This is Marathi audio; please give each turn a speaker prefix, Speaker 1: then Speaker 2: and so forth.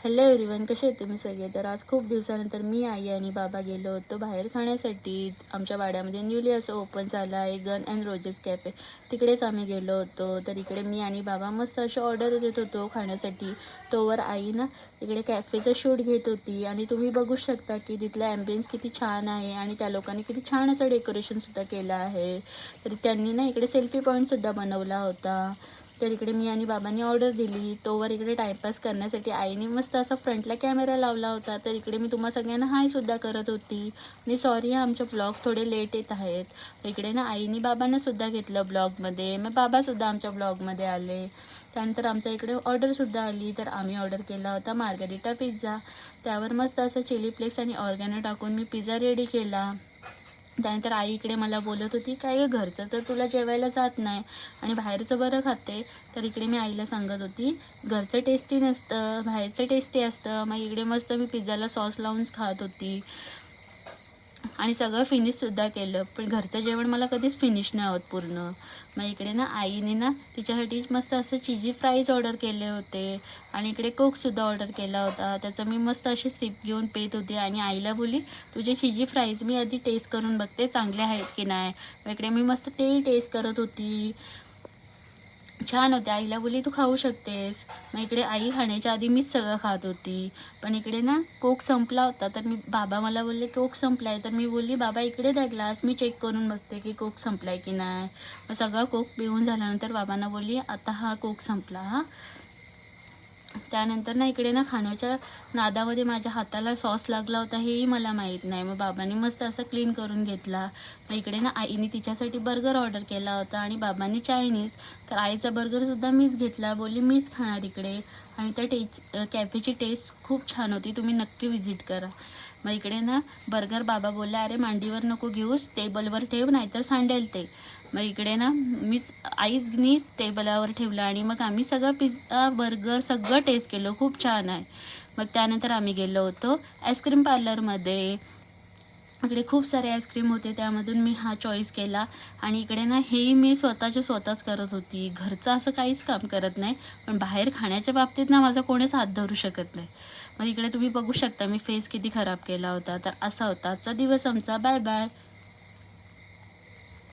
Speaker 1: हॅलो एव्हरीवन, कसे आहेत तुम्ही सगळे? तर आज खूप दिवसानंतर मी, आई आणि बाबा गेलो होतो बाहेर खाण्यासाठी. आमच्या वाड्यामध्ये न्यूली असं ओपन झालं आहे गन अँड रोजेस कॅफे. तिकडेच आम्ही गेलो होतो. तर इकडे मी आणि बाबा मस्त अशी ऑर्डर देत होतो खाण्यासाठी. तोवर आई ना इकडे कॅफेचं शूट घेत होती आणि तुम्ही बघू शकता की तिथला ॲम्बियन्स किती छान आहे आणि त्या लोकांनी किती छान असं डेकोरेशनसुद्धा केलं आहे. तर त्यांनी ना इकडे सेल्फी पॉईंटसुद्धा बनवला होता. तर इकडे मी आणि बाबांनी ऑर्डर दिली. तोवर इकडे टाईमपास करण्यासाठी आईने मस्त असा फ्रंटला कॅमेरा लावला होता. तर इकडे मी तुम्हा सगळ्यांना हायसुद्धा करत होती आणि सॉरी आमचे ब्लॉग थोडे लेट येत आहेत. तर इकडे ना आईने बाबांनासुद्धा घेतलं ब्लॉगमध्ये. मग बाबासुद्धा आमच्या ब्लॉगमध्ये आले. त्यानंतर आमच्या इकडे ऑर्डरसुद्धा आली. तर आम्ही ऑर्डर केला होता मार्गरिटा पिझ्झा. त्यावर मस्त असं चिली फ्लेक्स आणि ऑर्गॅनो टाकून मी पिझ्झा रेडी केला. त्यानंतर आई इकडे मला बोलत होती, "काय गं घरचं तर तुला जेवायला जात नाही आणि बाहेरचं बरं खाते." तर इकडे मी आईला सांगत होती, "घरचं टेस्टी नसतं, बाहेरचं टेस्टी असतं." मग इकडे मस्त मी पिझ्झाला सॉस लावूनच खात होती आणि सगळं फिनिशसुद्धा केलं. पण घरचं जेवण मला कधीच फिनिश नाही होत पूर्ण. मग इकडे ना आईने ना तिच्यासाठी मस्त असं चिझी फ्राईज ऑर्डर केले होते आणि इकडे कोकसुद्धा ऑर्डर केला होता. त्याचं मी मस्त अशी सिप घेऊन पीत होते आणि आईला बोलली, "तुझे चिझी फ्राईज मी आधी टेस्ट करून बघते चांगले आहेत की नाही." मग इकडे मी मस्त तेही टेस्ट करत होती. छान होते. आईला बोलली, "तू खाऊ शकतेस." मग इकडे आई खाण्याच्या आधी मीच सगळं खात होती. पण इकडे ना कोक संपला होता. तर बाबा मला बोलले, "कोक संपला आहे." तर मी बोलली, "बाबा इकडे द्या ग्लास, मी चेक करून बघते की कोक संपला आहे की नाही." मग सगळा कोक पिऊन झाल्यानंतर बाबांना बोलली, "आता हा कोक संपला हां." त्यानंतर ना इकडे ना खाण्याच्या नादामध्ये माझ्या हाताला सॉस लागला होता हेही मला माहीत नाही. मग बाबांनी मस्त असा क्लीन करून घेतला. मग इकडे ना आईने तिच्यासाठी बर्गर ऑर्डर केला होता आणि बाबांनी चायनीज. तर आईचा बर्गरसुद्धा मीच घेतला. बोलली मीच खाणार इकडे आणि त्या कॅफेची टेस्ट खूप छान होती. तुम्ही नक्की व्हिजिट करा. मग इकडे ना बर्गर बाबा बोलला, "अरे मांडीवर नको घेऊस, टेबलवर ठेव नाहीतर सांडेल ते." मग इकडे ना आईनीच टेबलावर ठेवलं आणि मग आम्ही सगळं पिझ्झा, बर्गर सगळं टेस्ट केलं. खूप छान आहे. मग त्यानंतर आम्ही गेलो होतो आईस्क्रीम पार्लरमध्ये. इकडे खूप सारे आईस्क्रीम होते. त्यामधून मी हा चॉईस केला आणि इकडे ना हेही मी स्वतःच करत होती. घरचं असं काहीच काम करत नाही. पण बाहेर खाण्याच्या बाबतीत ना माझा कोणीच हात धरू शकत नाही. मग इकडे तुम्ही बघू शकता मी फेस किती खराब केला होता. तर असा होता आजचा दिवस आमचा. Bye bye.